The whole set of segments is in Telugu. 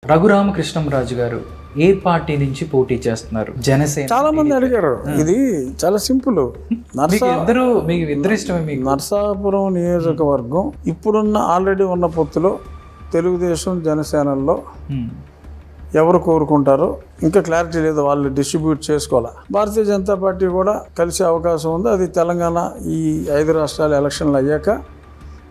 రఘురామకృష్ణంరాజు గారు ఏ పార్టీ నుంచి పోటీ చేస్తున్నారు? జనసేన. చాలా మంది అడిగారు. ఇది చాలా సింపుల్. ఇద్దరు ఇష్టమే. మీకు నరసాపురం నియోజకవర్గం ఇప్పుడున్న ఆల్రెడీ ఉన్న పొత్తులో తెలుగుదేశం జనసేనల్లో ఎవరు కోరుకుంటారో ఇంకా క్లారిటీ లేదు. వాళ్ళు డిస్ట్రిబ్యూట్ చేసుకోవాలా. భారతీయ జనతా పార్టీ కూడా కలిసే అవకాశం ఉంది. అది తెలంగాణ ఈ 5 రాష్ట్రాల ఎలక్షన్లు అయ్యాక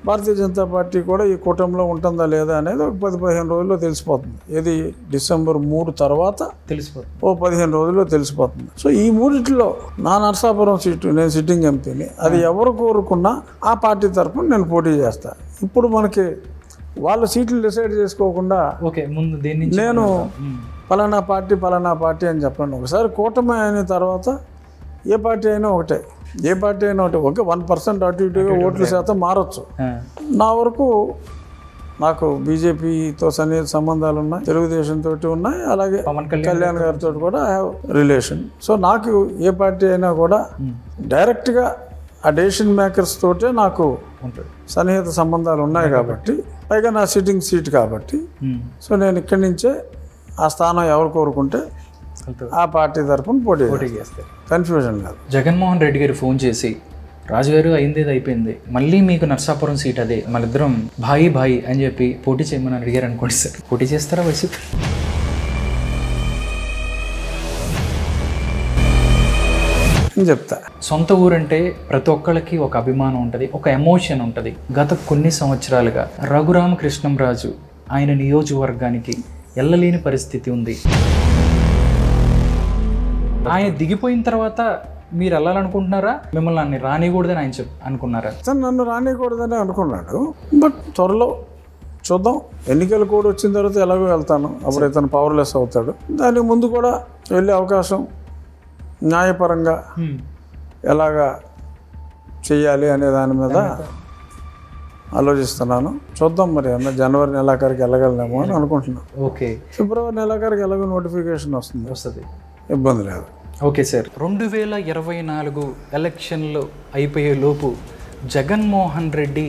భారతీయ జనతా పార్టీ కూడా ఈ కూటమిలో ఉంటుందా లేదా అనేది ఒక 10-15 రోజుల్లో తెలిసిపోతుంది. ఇది డిసెంబర్ 3 తర్వాత తెలిసిపోతుంది. ఓ 15 రోజుల్లో తెలిసిపోతుంది. సో ఈ మూడిట్లో నా నరసాపురం సీటు, నేను సిట్టింగ్ ఎంపీని, అది ఎవరు కోరుకున్నా ఆ పార్టీ తరఫున నేను పోటీ చేస్తా. ఇప్పుడు మనకి వాళ్ళ సీట్లు డిసైడ్ చేసుకోకుండా నేను పలానా పార్టీ అని చెప్పాను. ఒకసారి కూటమి అయిన తర్వాత ఏ పార్టీ అయినా ఒకటే, ఓకే 1% అటు ఇటుగా ఓట్ల శాతం మారచ్చు. నా వరకు నాకు బీజేపీతో సన్నిహిత సంబంధాలు ఉన్నాయి, తెలుగుదేశం తోటి ఉన్నాయి, అలాగే కళ్యాణ్ గారితో కూడా ఐ హ్యావ్ రిలేషన్. సో నాకు ఏ పార్టీ అయినా కూడా డైరెక్ట్గా ఆ డెసిషన్ మేకర్స్ తోటే నాకు సన్నిహిత సంబంధాలు ఉన్నాయి కాబట్టి, పైగా నా సిట్టింగ్ సీట్ కాబట్టి, సో నేను ఇక్కడి నుంచే ఆ స్థానం ఎవరు కోరుకుంటే ఆ పార్టీ తరఫున పోటీ చేస్తే కన్ఫ్యూజన్ కాదు. జగన్మోహన్ రెడ్డి గారు ఫోన్ చేసి, రాజుగారు అయిందేది అయిపోయింది, మళ్ళీ మీకు నర్సాపురం సీట్ అదే, మళ్ళిద్దరం భాయి అని చెప్పి పోటీ చేయమని అడిగారు అనుకోండి సార్, పోటీ చేస్తారా వైసీపీ? చెప్తా. సొంత ఊరంటే ప్రతి ఒక్కళ్ళకి ఒక అభిమానం ఉంటుంది, ఒక ఎమోషన్ ఉంటుంది. గత కొన్ని సంవత్సరాలుగా రఘురామకృష్ణంరాజు ఆయన నియోజకవర్గానికి వెళ్ళలేని పరిస్థితి ఉంది. ఆయన దిగిపోయిన తర్వాత మీరు వెళ్ళాలనుకుంటున్నారా? మిమ్మల్ని రానికూడదని ఆయన అనుకున్నారా? నన్ను రానికూడదని అనుకున్నాడు. బట్ త్వరలో చూద్దాం. ఎన్నికల కోడ్ వచ్చిన తర్వాత ఎలాగో వెళ్తాను. అప్పుడు ఇతను పవర్లెస్ అవుతాడు. దానికి ముందు కూడా వెళ్ళే అవకాశం న్యాయపరంగా ఎలాగా చెయ్యాలి అనే దాని మీద ఆలోచిస్తున్నాను. చూద్దాం. మరి అన్న జనవరి నెలాఖరికి వెళ్ళగలనేమో అని అనుకుంటున్నాను. ఓకే. ఫిబ్రవరి నెలాఖరికి ఎలాగో నోటిఫికేషన్ వస్తుంది, ఇబ్బంది లేదు. Okay sir. 2024 ఎలక్షన్లు అయిపోయే లోపు జగన్మోహన్ రెడ్డి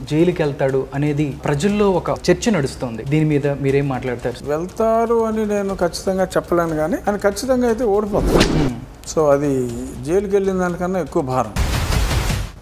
జైలుకి వెళ్తాడు అనేది ప్రజల్లో ఒక చర్చ నడుస్తుంది. దీని మీద మీరేం మాట్లాడతారు? వెళ్తారు అని నేను ఖచ్చితంగా చెప్పలేను, కానీ ఆయన ఖచ్చితంగా అయితే ఓడిపోతాడు. సో అది జైలుకి వెళ్ళిన దానికన్నా ఎక్కువ భారం.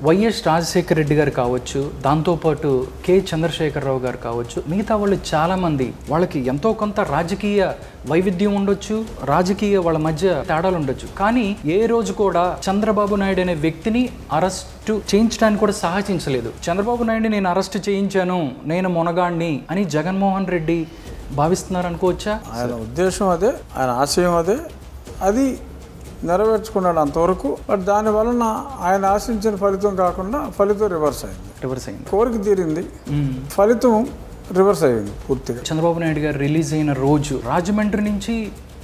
వైఎస్ రాజశేఖర రెడ్డి గారు కావచ్చు, దాంతోపాటు కె చంద్రశేఖరరావు గారు కావచ్చు, మిగతా వాళ్ళు చాలామంది, వాళ్ళకి ఎంతో కొంత రాజకీయ వైవిధ్యం ఉండొచ్చు, రాజకీయ వాళ్ళ మధ్య తేడాలు ఉండొచ్చు, కానీ ఏ రోజు కూడా చంద్రబాబు నాయుడు అనే వ్యక్తిని అరెస్టు చేయించడానికి కూడా సాహసించలేదు. చంద్రబాబు నాయుడిని నేను అరెస్ట్ చేయించాను, నేను మొనగాడిని అని జగన్మోహన్ రెడ్డి భావిస్తున్నారు అనుకోవచ్చా? ఆయన ఉద్దేశం అదే, ఆయన ఆశయం అదే, అది నెరవేర్చుకున్నాడు అంతవరకు. బట్ దాని వలన ఆయన ఆశించిన ఫలితం కాకుండా ఫలితం రివర్స్ అయింది. కోరిక తీరింది, ఫలితం రివర్స్ అయ్యింది పూర్తిగా. చంద్రబాబు నాయుడు గారు రిలీజ్ అయిన రోజు రాజమండ్రి నుంచి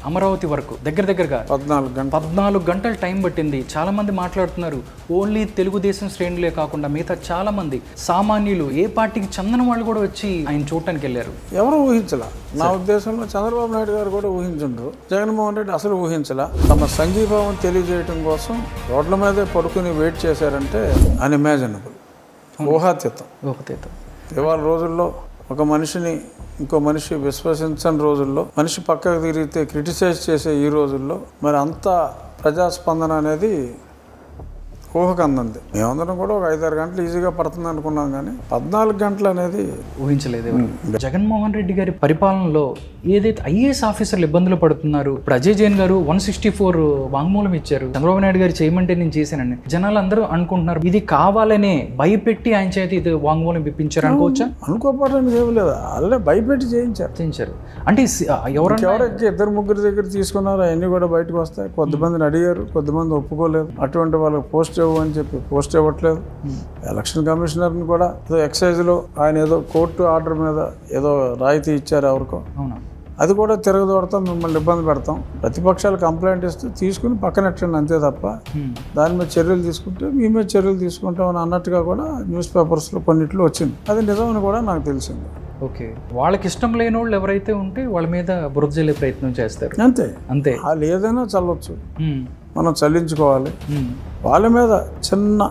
అమరావతి వరకు దగ్గరగా 14 గంటలు టైం పట్టింది. చాలా మంది మాట్లాడుతున్నారు, ఓన్లీ తెలుగుదేశం శ్రేణులే కాకుండా మిగతా చాలా మంది సామాన్యులు, ఏ పార్టీకి చెందిన వాళ్ళు కూడా వచ్చి ఆయన చూడటానికి వెళ్ళారు. ఎవరు ఊహించలా. నా ఉద్దేశంలో చంద్రబాబు నాయుడు గారు కూడా ఊహించుండ్రు, జగన్మోహన్ రెడ్డి అసలు ఊహించలా. తమ సంఘీభావం తెలియజేయటం కోసం రోడ్ల మీదే పడుకుని వెయిట్ చేశారంటే అన్ఇమాజినబుల్, ఊహాతీతం. ఇవాళ రోజుల్లో ఒక మనిషిని ఇంకో మనిషి విశ్వసించని రోజుల్లో, మనిషి పక్కకు తిరిగితే క్రిటిసైజ్ చేసే ఈ రోజుల్లో మరి అంత ప్రజాస్పందన అనేది ఊహకు అందంది. మేమందరం కూడా ఒక 5-6 గంటలు ఈజీగా పడుతుంది అనుకున్నాం, కానీ 14 గంటలు అనేది ఊహించలేదు. జగన్మోహన్ రెడ్డి గారి పరిపాలనలో ఏదైతే ఐఏఎస్ ఆఫీసర్లు ఇబ్బందులు పడుతున్నారు, ఇప్పుడు అజయ్ జైన్ గారు 164 వాంగ్మూలం ఇచ్చారు, చంద్రబాబు నాయుడు గారు చేయమంటే నేను చేశానని జనాలు అందరూ అనుకుంటున్నారు. ఇది కావాలనే భయపెట్టి ఆయన చేతి ఇది వాంగ్మూలం ఇప్పించారు అనుకోవచ్చా? అనుకోవడానికి ఏమి లేదు, అల్లే భయపెట్టి చేయించారు. అంటే ఎవరెక్కి 2-3 దగ్గర తీసుకున్నారు, అవన్నీ కూడా బయటకు వస్తాయి. కొద్దిమందిని అడిగారు, కొద్దిమంది ఒప్పుకోలేదు. అటువంటి వాళ్ళకి పోస్ట్ అని చెప్పి పోస్ట్ ఇవ్వట్లేదు. ఎలక్షన్ కమిషనర్ని కూడా ఏదో ఎక్సైజ్లో ఆయన ఏదో కోర్టు ఆర్డర్ మీద ఏదో రాయితీ ఇచ్చారు ఎవరికో, అది కూడా తిరగదోడతాం, మిమ్మల్ని ఇబ్బంది పెడతాం, ప్రతిపక్షాలు కంప్లైంట్ ఇస్తే తీసుకుని పక్కనెట్టండి అంతే తప్ప దాని మీద చర్యలు తీసుకుంటే మీ మీద చర్యలు తీసుకుంటామని అన్నట్టుగా కూడా న్యూస్ పేపర్స్లో కొన్నిట్లో వచ్చింది. అది నిజమని కూడా నాకు తెలిసింది. ఓకే. వాళ్ళకి ఇష్టం లేని వాళ్ళు ఎవరైతే ఉంటే వాళ్ళ మీద బురద జల్లే ప్రయత్నం చేస్తారు. అంతే. వాళ్ళు ఏదైనా చల్లవచ్చు, మనం చల్లించుకోవాలి. వాళ్ళ మీద చిన్న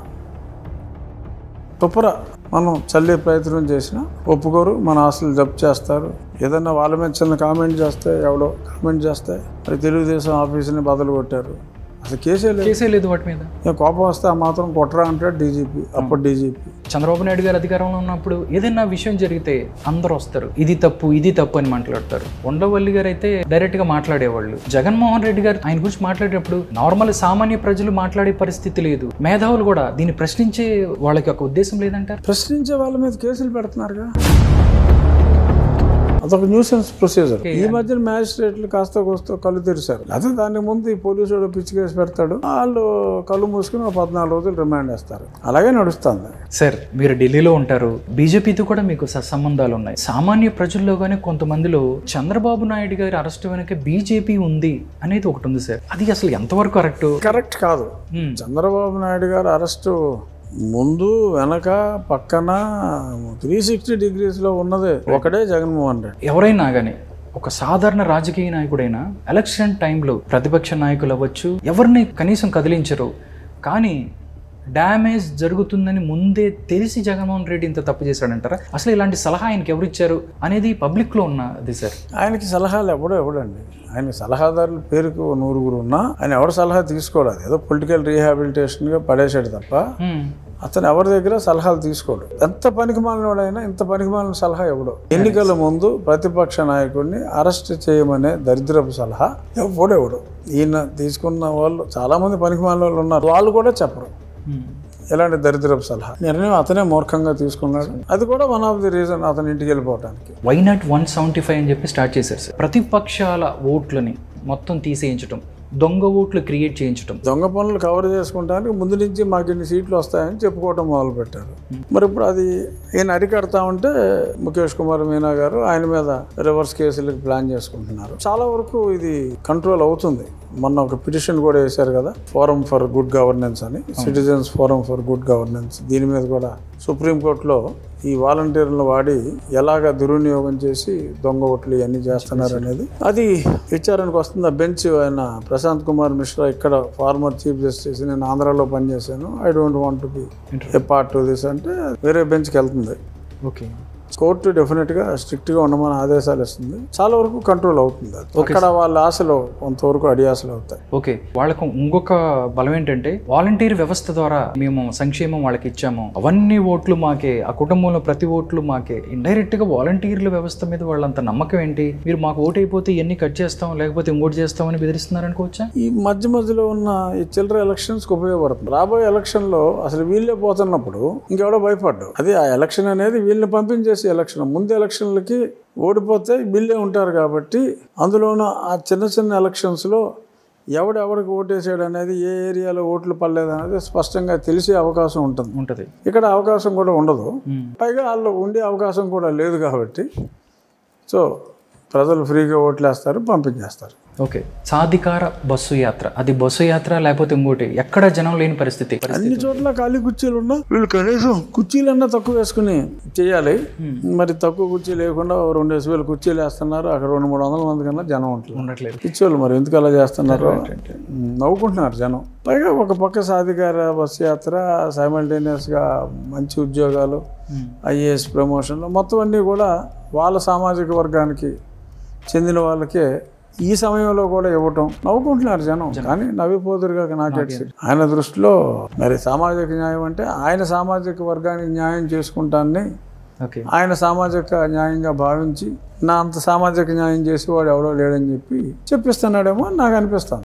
తుపర మనం చల్లే ప్రయత్నం చేసినా ఒప్పుకోరు, మన ఆస్తులు జప్తు చేస్తారు, ఏదన్నా వాళ్ళ మీద చిన్న కామెంట్ చేస్తే ఎవడో కామెంట్ చేస్తే మరి తెలుగుదేశం ఆఫీసుని బదులు కొట్టారు. అసలు కేసే లేదు వాటి మీద. కోపం వస్తే ఆ మాత్రం కొట్టరా అంటాడు డీజీపీ, అప్పుడు డీజీపీ. చంద్రబాబు నాయుడు గారు అధికారంలో ఉన్నప్పుడు ఏదైనా విషయం జరిగితే అందరూ వస్తారు, ఇది తప్పు అని మాట్లాడతారు. ఉండవల్లి గారు అయితే డైరెక్ట్ గా మాట్లాడేవాళ్ళు. జగన్మోహన్ రెడ్డి గారు ఆయన గురించి మాట్లాడేటప్పుడు నార్మల్ సామాన్య ప్రజలు మాట్లాడే పరిస్థితి లేదు. మేధావులు కూడా దీన్ని ప్రశ్నించే వాళ్ళకి ఒక ఉద్దేశం లేదంటారు. ప్రశ్నించే వాళ్ళ మీద కేసులు పెడుతున్నారుగా, అదొక న్యూసెన్స్ ప్రొసీజర్. ఈ మధ్యన మ్యాజిస్ట్రేట్లు కాస్త కోస్తో కళ్ళు తెరిచారు. అదే దాని ముందు ఈ పోలీసు వాడు పిచ్చి కేసు పెడతాడు, వాళ్ళు కళ్ళు మూసుకుని 14 రోజులు రిమాండ్ వేస్తారు. అలాగే నడుస్తుంది. సార్, మీరు ఢిల్లీలో ఉంటారు, బీజేపీతో కూడా మీకు సత్సంబంధాలు ఉన్నాయి. సామాన్య ప్రజల్లో కానీ కొంతమందిలో చంద్రబాబు నాయుడు గారి అరెస్ట్ వెనక బీజేపీ ఉంది అనేది ఒకటి ఉంది సార్. అది అసలు ఎంతవరకు కరెక్ట్ కాదు. చంద్రబాబు నాయుడు గారు అరెస్టు ముందు వెనక పక్కన 360 degreesలో ఉన్నదే ఒకటే జగన్మోహన్ రెడ్డి. ఎవరైనా కానీ ఒక సాధారణ రాజకీయ నాయకుడైనా ఎలక్షన్ టైంలో ప్రతిపక్ష నాయకులు అవ్వచ్చు, ఎవరిని కనీసం కదిలించరు. కానీ డ్యామేజ్ జరుగుతుందని ముందే తెలిసి జగన్మోహన్ రెడ్డి ఇంత తప్పు చేశాడంటారా? అసలు ఇలాంటి సలహా ఆయనకి ఎవరు ఇచ్చారు అనేది పబ్లిక్లో ఉన్నది సార్. ఆయనకి సలహాలు ఎవడండి? ఆయన సలహాదారుల పేరుకు 100 ఉన్నా ఆయన ఎవరు సలహా తీసుకోలేదు. ఏదో పొలిటికల్ రీహాబిలిటేషన్గా పడేసాడు తప్ప అతను ఎవరి దగ్గర సలహాలు తీసుకోడు. ఎంత పనికిమాలినోడైనా ఇంత పనికిమాలిన సలహా ఎవడో. ఎన్నికల ముందు ప్రతిపక్ష నాయకుడిని అరెస్ట్ చేయమనే దరిద్రపు సలహా ఎవడెవడు. ఈయన తీసుకున్న వాళ్ళు చాలా మంది పనికిమాలిన వాళ్ళు ఉన్నారు, వాళ్ళు కూడా చెప్పరు ఎలాంటి దరిద్రపు సలహా. నిర్ణయం అతనే మూర్ఖంగా తీసుకున్నాడు. అది కూడా వన్ ఆఫ్ ది రీజన్ అతను ఇంటికి వెళ్ళిపోవడానికి. వై నాట్ 175 అని చెప్పి స్టార్ట్ చేశారు సార్. ప్రతిపక్షాల ఓట్లని మొత్తం తీసేయించడం, దొంగ ఓట్లు క్రియేట్ చేయించడం, దొంగ పనులు కవర్ చేసుకుంటానికి ముందు నుంచి మాకు ఇన్ని సీట్లు వస్తాయని చెప్పుకోవటం మొదలు పెట్టారు. మరి ఇప్పుడు అది ఈయన అరికడతా ఉంటే ముఖేష్ కుమార్ మీనా గారు ఆయన మీద రివర్స్ కేసులకు ప్లాన్ చేసుకుంటున్నారు. చాలా వరకు ఇది కంట్రోల్ అవుతుంది. మొన్న ఒక పిటిషన్ కూడా వేశారు కదా, ఫోరం ఫర్ గుడ్ గవర్నెన్స్ అని, citizens forum for good governance. దీని మీద కూడా సుప్రీంకోర్టులో ఈ వాలంటీర్లను వాడి ఎలాగ దుర్వినియోగం చేసి దొంగ ఓట్లు ఇవన్నీ చేస్తున్నారు అనేది అది విచారణకు వస్తుంది. ఆ బెంచ్ ఆయన ప్రశాంత్ కుమార్ మిశ్రా, ఇక్కడ ఫార్మర్ చీఫ్ జస్టిస్, నేను ఆంధ్రాలో పనిచేశాను, I don't want to be A part to this అంటే వేరే బెంచ్కి వెళ్తుంది. ఓకే, కోర్టు డెఫినెట్గా స్ట్రిక్ట్గా ఉండమని ఆదేశాలు ఇస్తుంది. చాలా వరకు కంట్రోల్ అవుతుంది. అక్కడ వాళ్ళ ఆశలు కొంతవరకు అడియాసలు అవుతాయి. ఓకే, వాళ్ళకు ఇంకొక బలం ఏంటంటే వాలంటీర్ వ్యవస్థ ద్వారా మేము సంక్షేమం వాళ్ళకి ఇచ్చాము, అవన్నీ ఓట్లు మాకే, ఆ కుటుంబంలో ప్రతి ఓట్లు మాకే. ఇండైరెక్ట్ గా వాలంటీర్ల వ్యవస్థ మీద వాళ్ళంత నమ్మకం ఏంటి? మీరు మాకు ఓటు అయిపోతే ఇవన్నీ కట్ చేస్తాం, లేకపోతే ఇంకోటి చేస్తామని బెదిరిస్తున్నారు అనుకోవచ్చా? ఈ మధ్యలో ఉన్న ఈ చిల్లర ఎలక్షన్స్కి ఉపయోగపడుతుంది. రాబోయే ఎలక్షన్లో అసలు వీళ్ళే పోతున్నప్పుడు ఇంకెవడో భయపడ్డాడు. అది ఆ ఎలక్షన్ అనేది వీళ్ళని పంపించేసి ఎలక్షన్. ముందు ఎలక్షన్లకి ఓడిపోతే వీళ్ళే ఉంటారు కాబట్టి అందులోనూ ఆ చిన్న ఎలక్షన్స్లో ఎవరికి ఓటేసాడు అనేది, ఏ ఏరియాలో ఓట్లు పడలేదు అనేది స్పష్టంగా తెలిసే అవకాశం ఉంటుంది. ఇక్కడ అవకాశం కూడా ఉండదు. పైగా వాళ్ళు ఉండే అవకాశం కూడా లేదు కాబట్టి సో ప్రజలు ఫ్రీగా ఓట్లేస్తారు, పంపించేస్తారు. ఓకే, సాధికార బస్సు యాత్ర, అది బస్సు యాత్ర లేకపోతే ఇంకోటి, ఎక్కడ జనం లేని పరిస్థితి. అన్ని చోట్ల ఖాళీ కుర్చీలు ఉన్నా వీళ్ళు కనీసం కుర్చీలన్నా తక్కువ వేసుకుని చేయాలి. మరి తక్కువ కుర్చీ లేకుండా 2,000 కుర్చీలు వేస్తున్నారు. అక్కడ 200-300 మంది కన్నా జనం ఉండట్లేదు. పిచ్చోళ్ళు మరి ఎందుకు అలా చేస్తున్నారు? నవ్వుకుంటున్నారు జనం. పైగా ఒక పక్క సాధికార బస్సు యాత్ర, సైమల్టేనియస్గా మంచి ఉద్యోగాలు, ఐఏఎస్ ప్రమోషన్లు, మొత్తం అన్నీ కూడా వాళ్ళ సామాజిక వర్గానికి చెందిన వాళ్ళకే ఈ సమయంలో కూడా ఇవ్వటం. నవ్వుకుంటున్నారు జనం, కానీ నవ్విపోదురుగా నాకెట్స్. ఆయన దృష్టిలో మరి సామాజిక న్యాయం అంటే ఆయన సామాజిక వర్గానికి న్యాయం చేసుకుంటాన్ని ఆయన సామాజిక న్యాయంగా భావించి, నా అంత సామాజిక న్యాయం చేసేవాడు ఎవడో లేడని చెప్పి చెప్పిస్తున్నాడేమో నాకు అనిపిస్తుంది.